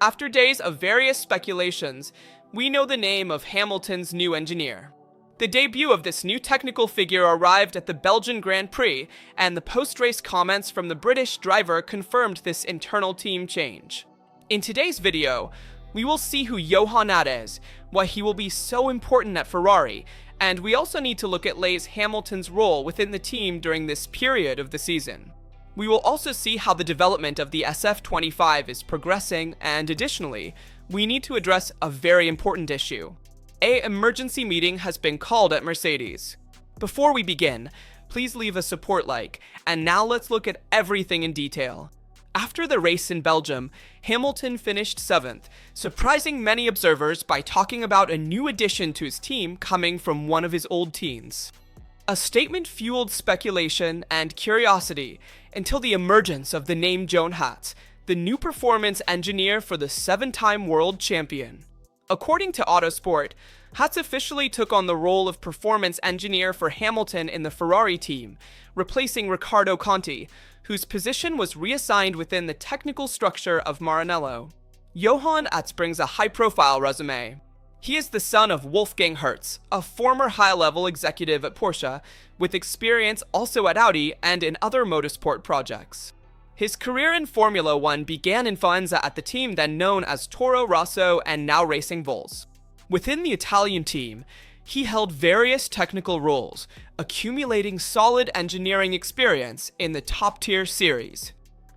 After days of various speculations, we know the name of Hamilton's new engineer. The debut of this new technical figure arrived at the Belgian Grand Prix, and the post-race comments from the British driver confirmed this internal team change. In today's video, we will see who Joan Nades, why he will be so important at Ferrari, and we also need to look at Lewis Hamilton's role within the team during this period of the season. We will also see how the development of the SF25 is progressing, and additionally, we need to address a very important issue. An emergency meeting has been called at Mercedes. Before we begin, please leave a support like, and now let's look at everything in detail. After the race in Belgium, Hamilton finished 7th, surprising many observers by talking about a new addition to his team coming from one of his old teams. A statement fueled speculation and curiosity until the emergence of the name Joan Nades, the new performance engineer for the 7-time world champion. According to Autosport, Nades officially took on the role of performance engineer for Hamilton in the Ferrari team, replacing Riccardo Conti, whose position was reassigned within the technical structure of Maranello. Joan Nades brings a high-profile resume. He is the son of Wolfgang Hertz, a former high-level executive at Porsche, with experience also at Audi and in other motorsport projects. His career in Formula 1 began in Faenza at the team then known as Toro Rosso and now Racing Bulls. Within the Italian team, he held various technical roles, accumulating solid engineering experience in the top-tier series.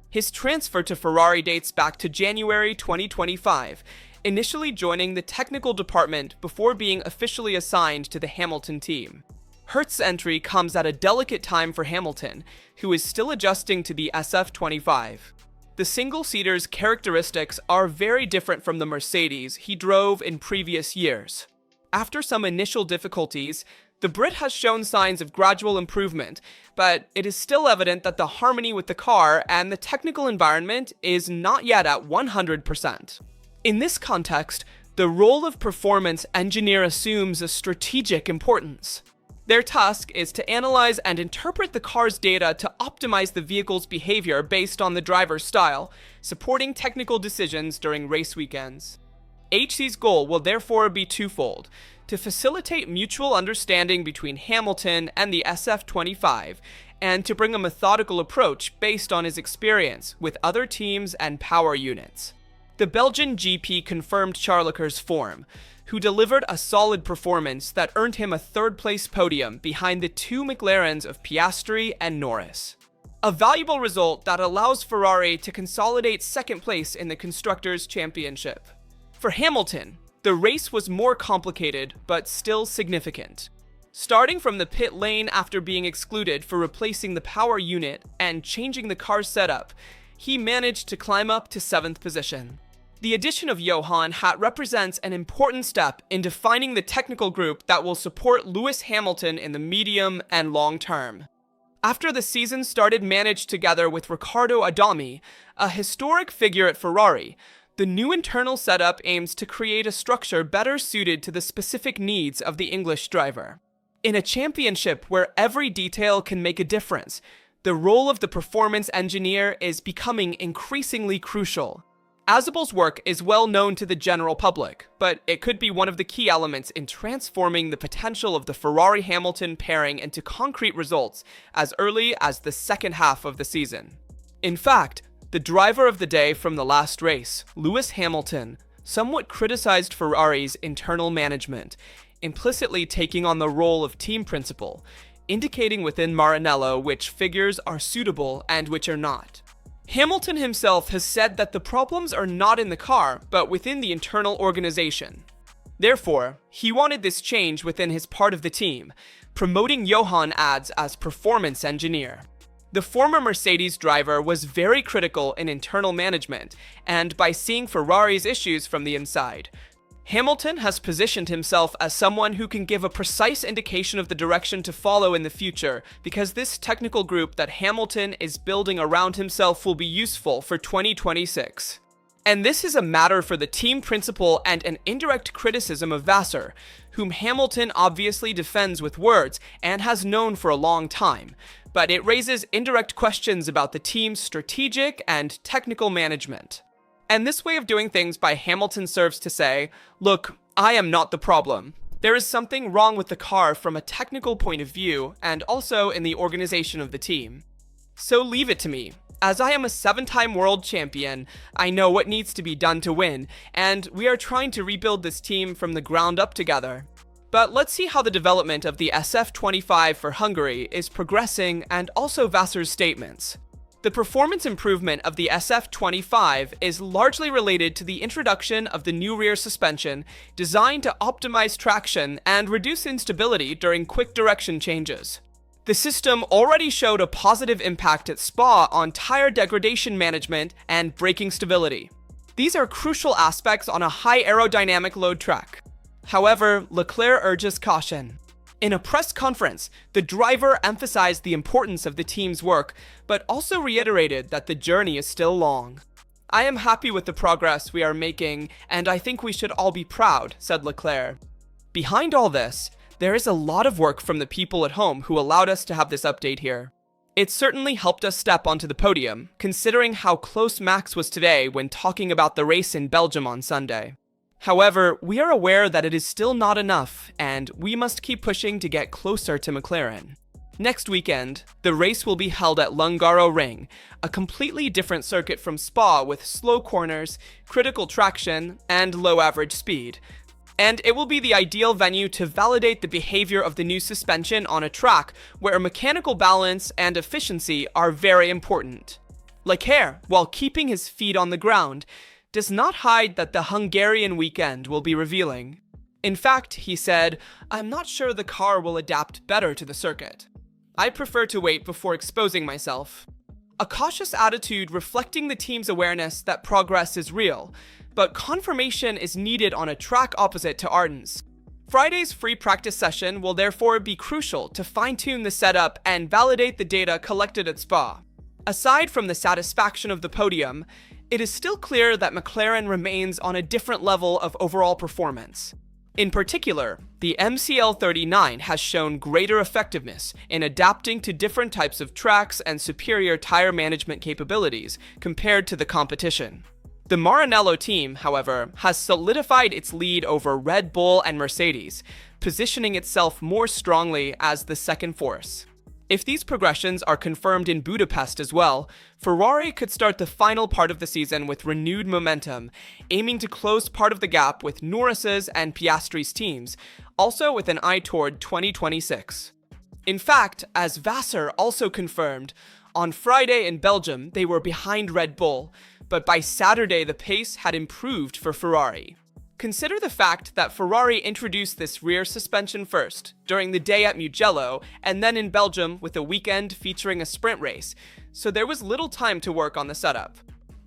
His transfer to Ferrari dates back to January 2025, initially joining the technical department before being officially assigned to the Hamilton team. Hertz's entry comes at a delicate time for Hamilton, who is still adjusting to the SF25. The single-seater's characteristics are very different from the Mercedes he drove in previous years. After some initial difficulties, the Brit has shown signs of gradual improvement, but it is still evident that the harmony with the car and the technical environment is not yet at 100%. In this context, the role of performance engineer assumes a strategic importance. Their task is to analyze and interpret the car's data to optimize the vehicle's behavior based on the driver's style, supporting technical decisions during race weekends. HC's goal will therefore be twofold: to facilitate mutual understanding between Hamilton and the SF25, and to bring a methodical approach based on his experience with other teams and power units. The Belgian GP confirmed Charles Leclerc's form, who delivered a solid performance that earned him a third-place podium behind the two McLarens of Piastri and Norris. A valuable result that allows Ferrari to consolidate second place in the Constructors' Championship. For Hamilton, the race was more complicated, but still significant. Starting from the pit lane after being excluded for replacing the power unit and changing the car's setup, he managed to climb up to 7th position. The addition of Joan Nades represents an important step in defining the technical group that will support Lewis Hamilton in the medium and long term. After the season started managed together with Riccardo Adami, a historic figure at Ferrari, the new internal setup aims to create a structure better suited to the specific needs of the English driver. In a championship where every detail can make a difference, the role of the performance engineer is becoming increasingly crucial. Azabel's work is well known to the general public, but it could be one of the key elements in transforming the potential of the Ferrari-Hamilton pairing into concrete results as early as the second half of the season. In fact, the driver of the day from the last race, Lewis Hamilton, somewhat criticized Ferrari's internal management, implicitly taking on the role of team principal, indicating within Maranello which figures are suitable and which are not. Hamilton himself has said that the problems are not in the car, but within the internal organization. Therefore, he wanted this change within his part of the team, promoting Joan Nades as performance engineer. The former Mercedes driver was very critical in internal management, and by seeing Ferrari's issues from the inside, Hamilton has positioned himself as someone who can give a precise indication of the direction to follow in the future, because this technical group that Hamilton is building around himself will be useful for 2026. And this is a matter for the team principal and an indirect criticism of Vassar, whom Hamilton obviously defends with words and has known for a long time, but it raises indirect questions about the team's strategic and technical management. And this way of doing things by Hamilton serves to say, look, I am not the problem. There is something wrong with the car from a technical point of view and also in the organization of the team. So leave it to me. As I am a 7-time world champion, I know what needs to be done to win, and we are trying to rebuild this team from the ground up together. But let's see how the development of the SF25 for Hungary is progressing and also Vassar's statements. The performance improvement of the SF25 is largely related to the introduction of the new rear suspension designed to optimize traction and reduce instability during quick direction changes. The system already showed a positive impact at Spa on tire degradation management and braking stability. These are crucial aspects on a high aerodynamic load track. However, Leclerc urges caution. In a press conference, the driver emphasized the importance of the team's work, but also reiterated that the journey is still long. I am happy with the progress we are making, and I think we should all be proud, said Leclerc. Behind all this, there is a lot of work from the people at home who allowed us to have this update here. It certainly helped us step onto the podium, considering how close Max was today when talking about the race in Belgium on Sunday. However, we are aware that it is still not enough, and we must keep pushing to get closer to McLaren. Next weekend, the race will be held at Lungaro Ring, a completely different circuit from Spa with slow corners, critical traction, and low average speed. And it will be the ideal venue to validate the behavior of the new suspension on a track where mechanical balance and efficiency are very important. Leclerc, while keeping his feet on the ground, does not hide that the Hungarian weekend will be revealing. In fact, he said, I'm not sure the car will adapt better to the circuit. I prefer to wait before exposing myself. A cautious attitude reflecting the team's awareness that progress is real, but confirmation is needed on a track opposite to Arden's. Friday's free practice session will therefore be crucial to fine-tune the setup and validate the data collected at Spa. Aside from the satisfaction of the podium, it is still clear that McLaren remains on a different level of overall performance. In particular, the MCL39 has shown greater effectiveness in adapting to different types of tracks and superior tire management capabilities compared to the competition. The Maranello team, however, has solidified its lead over Red Bull and Mercedes, positioning itself more strongly as the second force. If these progressions are confirmed in Budapest as well, Ferrari could start the final part of the season with renewed momentum, aiming to close part of the gap with Norris's and Piastri's teams, also with an eye toward 2026. In fact, as Vassar also confirmed, on Friday in Belgium they were behind Red Bull, but by Saturday the pace had improved for Ferrari. Consider the fact that Ferrari introduced this rear suspension first, during the day at Mugello, and then in Belgium with a weekend featuring a sprint race, so there was little time to work on the setup.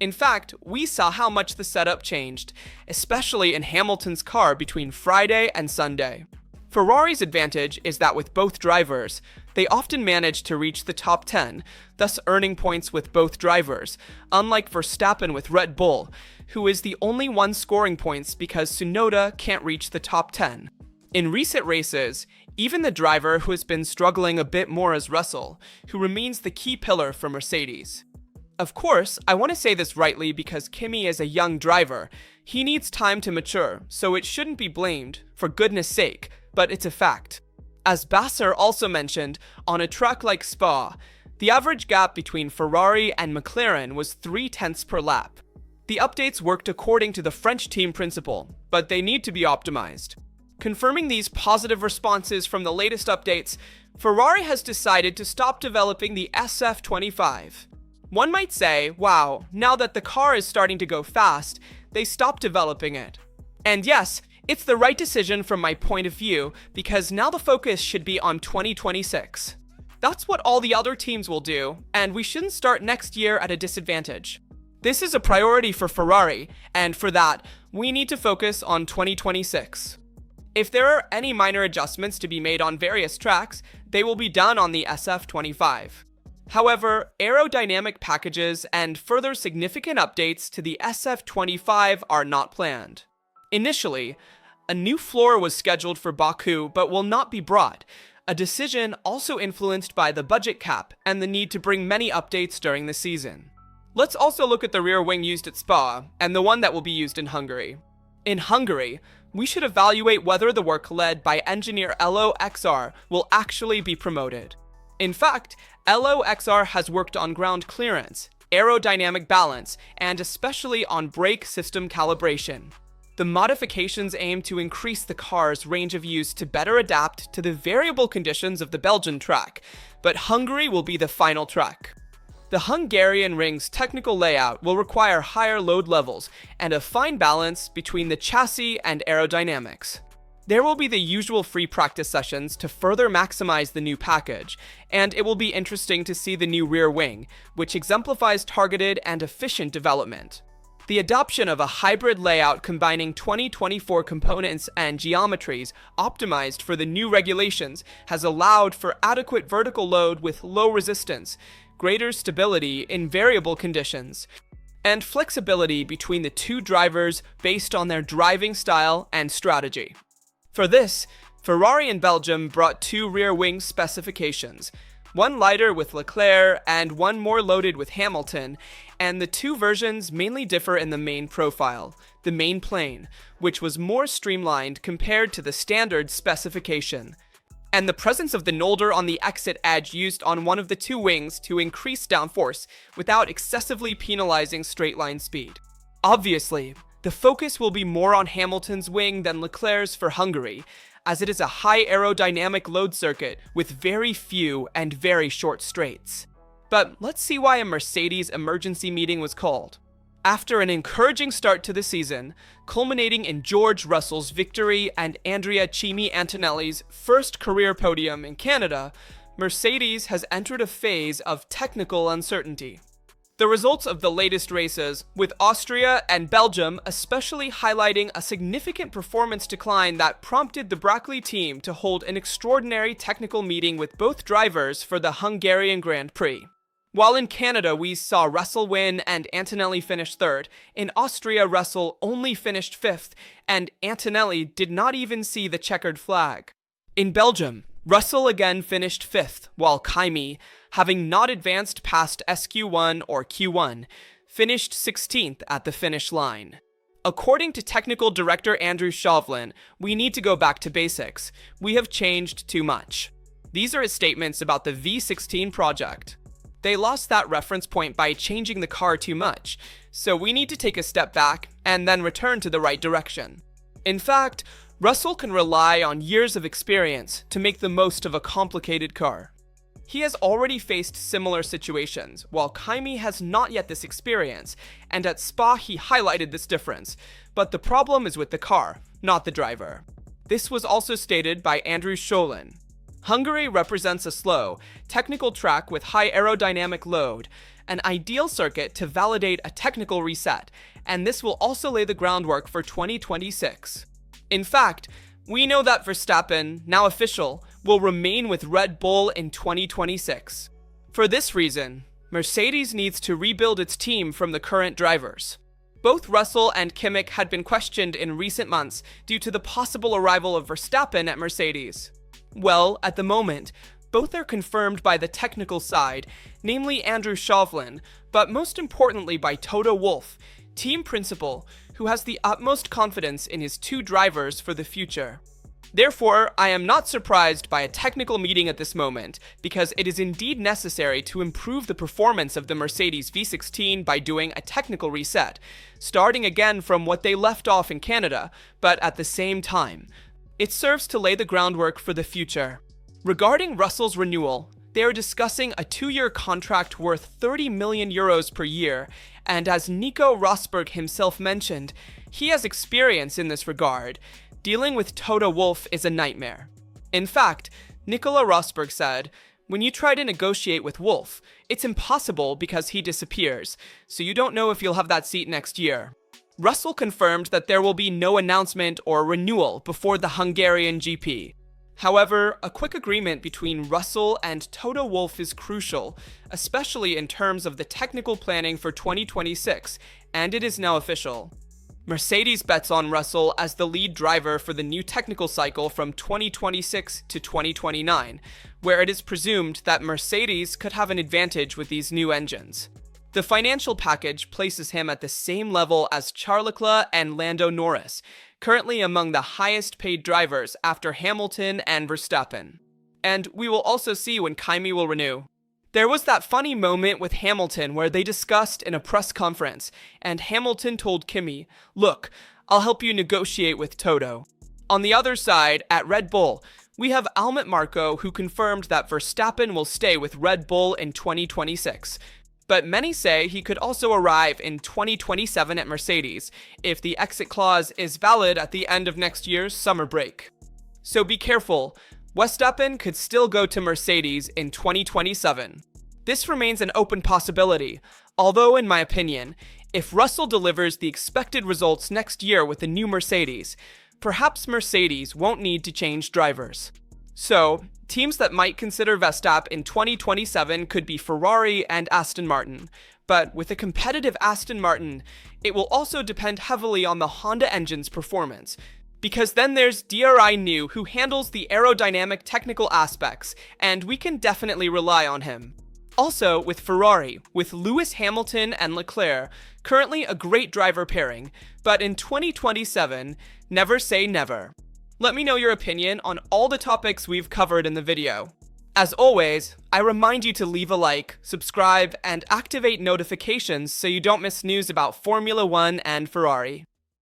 In fact, we saw how much the setup changed, especially in Hamilton's car between Friday and Sunday. Ferrari's advantage is that with both drivers, they often manage to reach the top 10, thus earning points with both drivers, unlike Verstappen with Red Bull, who is the only one scoring points because Tsunoda can't reach the top 10. In recent races, even the driver who has been struggling a bit more is Russell, who remains the key pillar for Mercedes. Of course, I want to say this rightly because Kimi is a young driver. He needs time to mature, so it shouldn't be blamed, for goodness sake, but it's a fact. As Vassar also mentioned, on a track like Spa, the average gap between Ferrari and McLaren was 0.3 per lap. The updates worked according to the French team principle, but they need to be optimized. Confirming these positive responses from the latest updates, Ferrari has decided to stop developing the SF25. One might say, wow, now that the car is starting to go fast, they stopped developing it. And yes, it's the right decision from my point of view, because now the focus should be on 2026. That's what all the other teams will do, and we shouldn't start next year at a disadvantage. This is a priority for Ferrari, and for that, we need to focus on 2026. If there are any minor adjustments to be made on various tracks, they will be done on the SF25. However, aerodynamic packages and further significant updates to the SF25 are not planned. Initially, a new floor was scheduled for Baku but will not be brought, a decision also influenced by the budget cap and the need to bring many updates during the season. Let's also look at the rear wing used at Spa, and the one that will be used in Hungary. In Hungary, we should evaluate whether the work led by engineer LOXR will actually be promoted. In fact, LOXR has worked on ground clearance, aerodynamic balance, and especially on brake system calibration. The modifications aim to increase the car's range of use to better adapt to the variable conditions of the Belgian track, but Hungary will be the final track. The Hungarian ring's technical layout will require higher load levels and a fine balance between the chassis and aerodynamics. There will be the usual free practice sessions to further maximize the new package, and it will be interesting to see the new rear wing, which exemplifies targeted and efficient development. The adoption of a hybrid layout combining 2024 components and geometries optimized for the new regulations has allowed for adequate vertical load with low resistance, greater stability in variable conditions, and flexibility between the two drivers based on their driving style and strategy. For this, Ferrari in Belgium brought two rear wing specifications, one lighter with Leclerc and one more loaded with Hamilton, and the two versions mainly differ in the main profile, the main plane, which was more streamlined compared to the standard specification, and the presence of the nolder on the exit edge used on one of the two wings to increase downforce without excessively penalizing straight-line speed. Obviously, the focus will be more on Hamilton's wing than Leclerc's for Hungary, as it is a high aerodynamic load circuit with very few and very short straights. But let's see why a Mercedes emergency meeting was called. After an encouraging start to the season, culminating in George Russell's victory and Andrea Chimi Antonelli's first career podium in Canada, Mercedes has entered a phase of technical uncertainty. The results of the latest races, with Austria and Belgium especially highlighting a significant performance decline that prompted the Brackley team to hold an extraordinary technical meeting with both drivers for the Hungarian Grand Prix. While in Canada we saw Russell win and Antonelli finish third, in Austria Russell only finished fifth, and Antonelli did not even see the checkered flag. In Belgium, Russell again finished fifth, while Chimi, having not advanced past SQ1 or Q1, finished 16th at the finish line. According to technical director Andrew Shovlin, we need to go back to basics. We have changed too much. These are his statements about the V16 project. They lost that reference point by changing the car too much, so we need to take a step back and then return to the right direction. In fact, Russell can rely on years of experience to make the most of a complicated car. He has already faced similar situations, while Chimi has not yet this experience, and at Spa he highlighted this difference, but the problem is with the car, not the driver. This was also stated by Andrew Shovlin. Hungary represents a slow, technical track with high aerodynamic load, an ideal circuit to validate a technical reset, and this will also lay the groundwork for 2026. In fact, we know that Verstappen, now official, will remain with Red Bull in 2026. For this reason, Mercedes needs to rebuild its team from the current drivers. Both Russell and Kimmich had been questioned in recent months due to the possible arrival of Verstappen at Mercedes. Well, at the moment, both are confirmed by the technical side, namely Andrew Shovlin, but most importantly by Toto Wolff, team principal, who has the utmost confidence in his two drivers for the future. Therefore, I am not surprised by a technical meeting at this moment, because it is indeed necessary to improve the performance of the Mercedes V16 by doing a technical reset, starting again from what they left off in Canada, but at the same time, it serves to lay the groundwork for the future. Regarding Russell's renewal, they are discussing a 2-year contract worth 30 million euros per year, and as Nico Rosberg himself mentioned, he has experience in this regard. Dealing with Toto Wolff is a nightmare. In fact, Nicola Rosberg said, "When you try to negotiate with Wolff, it's impossible because he disappears, so you don't know if you'll have that seat next year." Russell confirmed that there will be no announcement or renewal before the Hungarian GP. However, a quick agreement between Russell and Toto Wolff is crucial, especially in terms of the technical planning for 2026, and it is now official. Mercedes bets on Russell as the lead driver for the new technical cycle from 2026 to 2029, where it is presumed that Mercedes could have an advantage with these new engines. The financial package places him at the same level as Charles Leclerc and Lando Norris, currently among the highest paid drivers after Hamilton and Verstappen. And we will also see when Kimi will renew. There was that funny moment with Hamilton where they discussed in a press conference, and Hamilton told Kimi, "Look, I'll help you negotiate with Toto." On the other side, at Red Bull, we have Helmut Marko, who confirmed that Verstappen will stay with Red Bull in 2026. But many say he could also arrive in 2027 at Mercedes, if the exit clause is valid at the end of next year's summer break. So be careful, Verstappen could still go to Mercedes in 2027. This remains an open possibility, although in my opinion, if Russell delivers the expected results next year with the new Mercedes, perhaps Mercedes won't need to change drivers. So, teams that might consider Verstappen in 2027 could be Ferrari and Aston Martin, but with a competitive Aston Martin, it will also depend heavily on the Honda engine's performance, because then there's DRI New, who handles the aerodynamic technical aspects, and we can definitely rely on him. Also, with Ferrari, with Lewis Hamilton and Leclerc, currently a great driver pairing, but in 2027, never say never. Let me know your opinion on all the topics we've covered in the video. As always, I remind you to leave a like, subscribe, and activate notifications so you don't miss news about Formula 1 and Ferrari.